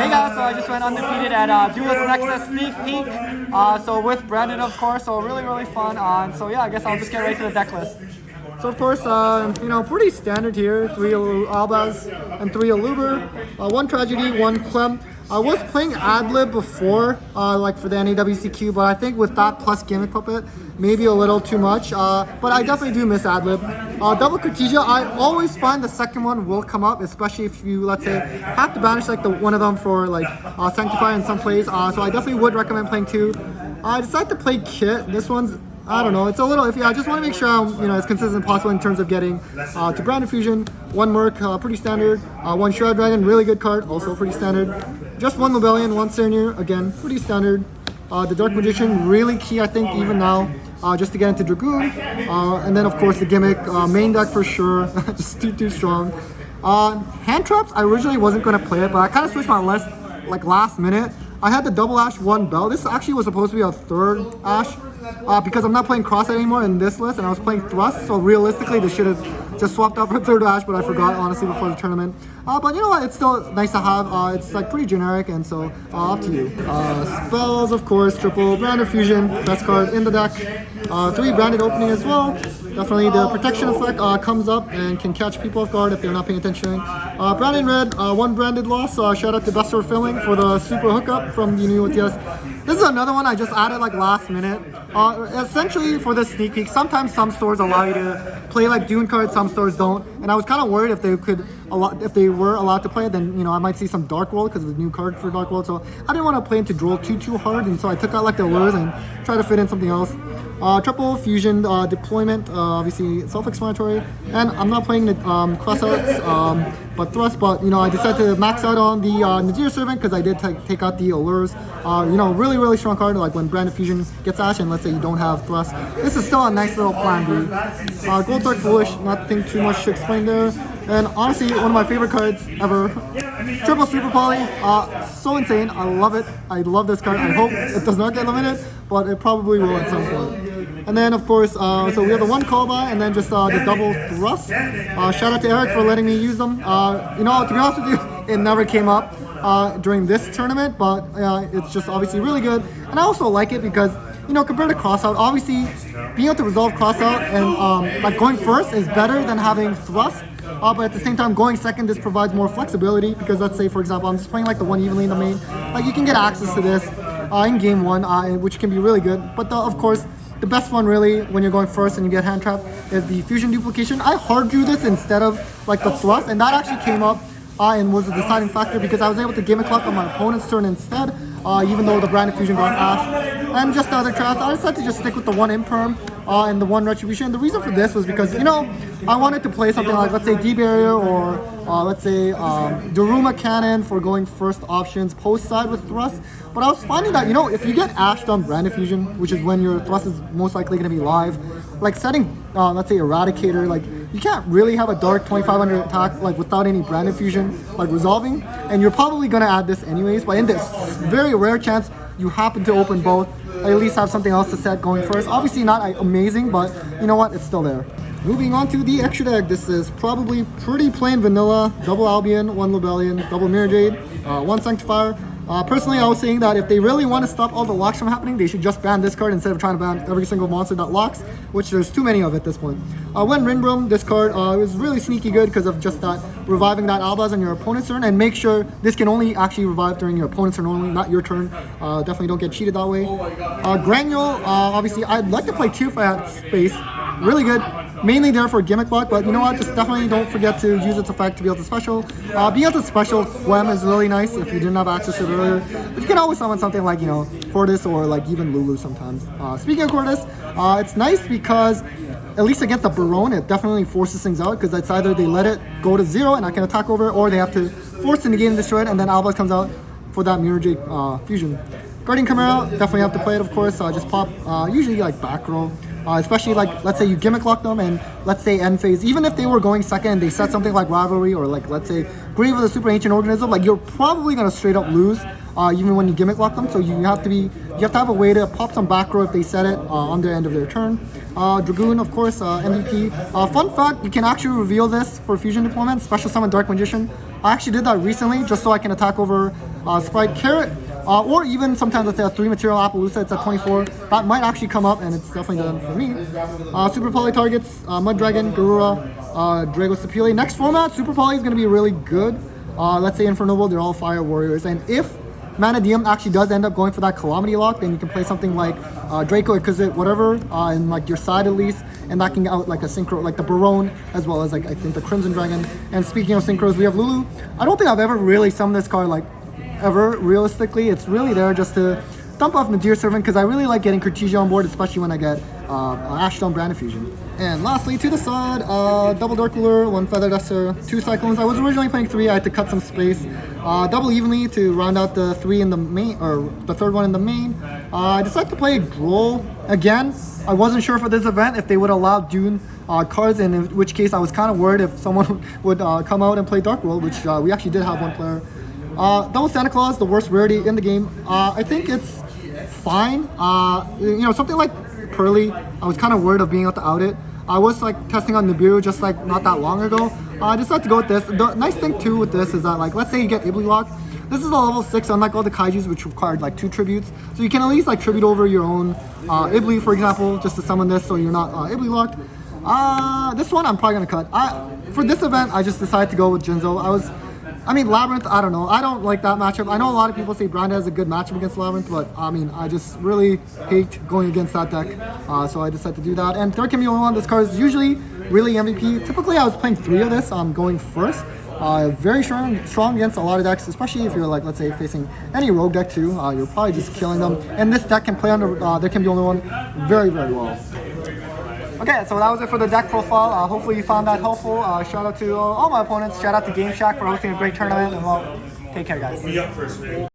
Hey guys, so I just went undefeated at Duelist Nexus sneak peek. So with Brandon, of course, so really fun. So yeah, I guess I'll just get right to the deck list. So of course, you know, pretty standard here. 3 Albaz and 3 Aluber, 1 Tragedy, 1 Clem. I was playing Adlib before, like for the NAWCQ, but I think with that plus Gimmick Puppet, maybe a little too much. But I definitely do miss Adlib. Double Cortesia, I always find the second one will come up, especially if you, let's say, have to banish like one of them for like Sanctify in some plays. So I definitely would recommend playing 2. I decided to play Kit. This one's, I don't know, it's a little iffy. I just want to make sure I'm, you know, as consistent as possible in terms of getting to Branded Fusion. 1 Merc, pretty standard. 1 Shroud Dragon, really good card, also pretty standard. Just 1 Lobelian, 1 Serenier, again, pretty standard. The Dark Magician, really key, I think, even now, just to get into Dragoon. And then, of course, the Gimmick, main deck for sure, just too strong. Hand Traps, I originally wasn't going to play it, but I kind of switched my list, like, last minute. I had the double Ash 1 Bell. This actually was supposed to be a 3rd Ash, because I'm not playing Cross anymore in this list, and I was playing Thrust, so realistically this should have just swapped out for 3rd Ash, but I forgot honestly before the tournament. But you know what, it's still nice to have. It's like pretty generic, and so up to you. Spells, of course, triple Branded Fusion, best card in the deck. 3 Branded Opening as well. Definitely the protection effect comes up and can catch people off guard if they're not paying attention. Branded Red, 1 Branded Loss. Shout out to Bestor Filling for the super hookup from the new OTS. This is another one I just added like last minute. Essentially for the sneak peek, sometimes some stores allow you to play like Dune cards, some stores don't. And I was kind of worried if they were allowed to play it, then you know I might see some Dark World because of the new card for Dark World. So I didn't want to play into Droll too hard, and so I took out like the lures and tried to fit in something else. Triple Fusion Deployment, obviously self-explanatory, and I'm not playing the crossouts, but Thrust, but you know I decided to max out on the Nadir Servant because I did take out the Allures. You know, really strong card, like when Branded Fusion gets Ash and let's say you don't have Thrust. This is still a nice little plan B. Gold Dark Foolish, nothing too much to explain there. And honestly, one of my favorite cards ever. Triple Super Poly, so insane, I love it. I love this card. I hope it does not get limited, but it probably will at some point. And then of course, so we have the 1 call by and then just the double Thrust. Shout out to Eric for letting me use them. You know, to be honest with you, it never came up during this tournament, but it's just obviously really good. And I also like it because, you know, compared to Crossout, obviously being able to resolve Crossout and like going first is better than having Thrust. But at the same time, going second, this provides more flexibility because let's say, for example, I'm just playing like the 1 evenly in the main. Like you can get access to this in game 1, which can be really good. But of course, the best one really when you're going first and you get hand trap is the Fusion Duplication. I hard drew this instead of like the Thrust, and that actually came up and was a deciding factor because I was able to Gimmick Lock on my opponent's turn instead, even though the Branded Fusion got Ash. And just the other traps, I decided to just stick with the 1 Imperm and the 1 Retribution. The reason for this was because, you know, I wanted to play something like, let's say, D-Barrier or, let's say, Daruma Cannon for going first options post-side with Thrust. But I was finding that, you know, if you get Ashed on Branded Fusion, which is when your Thrust is most likely going to be live, like setting, let's say, Eradicator, like, you can't really have a Dark 2500 attack, like, without any Branded Fusion, like, resolving. And you're probably going to add this anyways, but in this very rare chance you happen to open both, I at least have something else to set going first. Obviously not amazing, but you know what, it's still there. Moving on to the extra deck, this is probably pretty plain vanilla. Double Albion, 1 Lobelian, double Mirror Jade, 1 Sanctifier. Personally, I was saying that if they really want to stop all the locks from happening, they should just ban this card instead of trying to ban every single monster that locks, which there's too many of at this point. When Rinbrom, this card was really sneaky good because of just that reviving that Albaz on your opponent's turn, and make sure this can only actually revive during your opponent's turn only, not your turn. Definitely don't get cheated that way. Granule, obviously, I'd like to play 2 if I had space. Really good. Mainly there for Gimmick Block, but you know what, just definitely don't forget to use its effect to be able to special. Being able to special Quem is really nice if you didn't have access to it earlier. But you can always summon something like, you know, Cordis or like even Lulu sometimes. Speaking of Cordis, it's nice because at least against the Barone, it definitely forces things out because it's either they let it go to 0 and I can attack over it, or they have to force to negate and destroy it, and then Albaz comes out for that Mirror Jade fusion. Guardian Chimera, definitely have to play it, of course. Just pop, usually like back row. Especially like, let's say you Gimmick Lock them and let's say end phase, even if they were going second and they set something like Rivalry or like, let's say Grave of the Super Ancient Organism, like you're probably going to straight up lose even when you Gimmick Lock them. So you have to have a way to pop some back row if they set it on their end of their turn. Dragoon, of course, MVP. Fun fact, you can actually reveal this for Fusion deployment, special summon Dark Magician. I actually did that recently just so I can attack over Sprite Carrot. Or even sometimes, let's say a 3 material Appaloosa, it's at 24. That might actually come up, and it's definitely done for me. Super Poly targets, Mud Dragon, Garura, Despia. Next format, Super Poly is going to be really good. Let's say Inferno World, they're all Fire Warriors. And if Mana Diem actually does end up going for that Calamity lock, then you can play something like Draco, Exquisite, whatever, in like your side at least, and that can out like a synchro, like the Barone, as well as like I think the Crimson Dragon. And speaking of synchros, we have Lulu. I don't think I've ever really summoned this card like ever realistically. It's really there just to dump off Nadir Servant because I really like getting Cortesia on board, especially when I get Ashstone Brand Infusion. And lastly, to the side, double Dark Ruler, 1 Feather Duster, 2 Cyclones. I was originally playing 3, I had to cut some space. Double Evenly to round out the 3 in the main, or the third one in the main. I decided to play Droll again. I wasn't sure for this event if they would allow DUNE cards, and in which case I was kind of worried if someone would come out and play Dark World, which we actually did have one player. Double Santa Claus, the worst rarity in the game. I think it's fine. You know, something like Pearly, I was kind of worried of being able to out it. I was like testing on Nibiru just like not that long ago. I decided to go with this. The nice thing too with this is that like let's say you get Ibly locked. This is a level 6 unlike all the Kaijus which required like 2 tributes. So you can at least like tribute over your own Ibly for example just to summon this so you're not Ibly locked. This one I'm probably gonna cut. For this event I just decided to go with Jinzo. I mean, Labyrinth, I don't know. I don't like that matchup. I know a lot of people say Branda has a good matchup against Labyrinth, but I mean, I just really hate going against that deck. So I decided to do that. And third can be only one. This card is usually really MVP. Typically, I was playing 3 of this. I'm going first. Very strong against a lot of decks, especially if you're like, let's say, facing any rogue deck too. You're probably just killing them. And this deck can play under there can be only one very, very well. Okay, so that was it for the deck profile. Hopefully you found that helpful. Shout out to all my opponents. Shout out to Game Shack for hosting a great tournament. And well, take care, guys.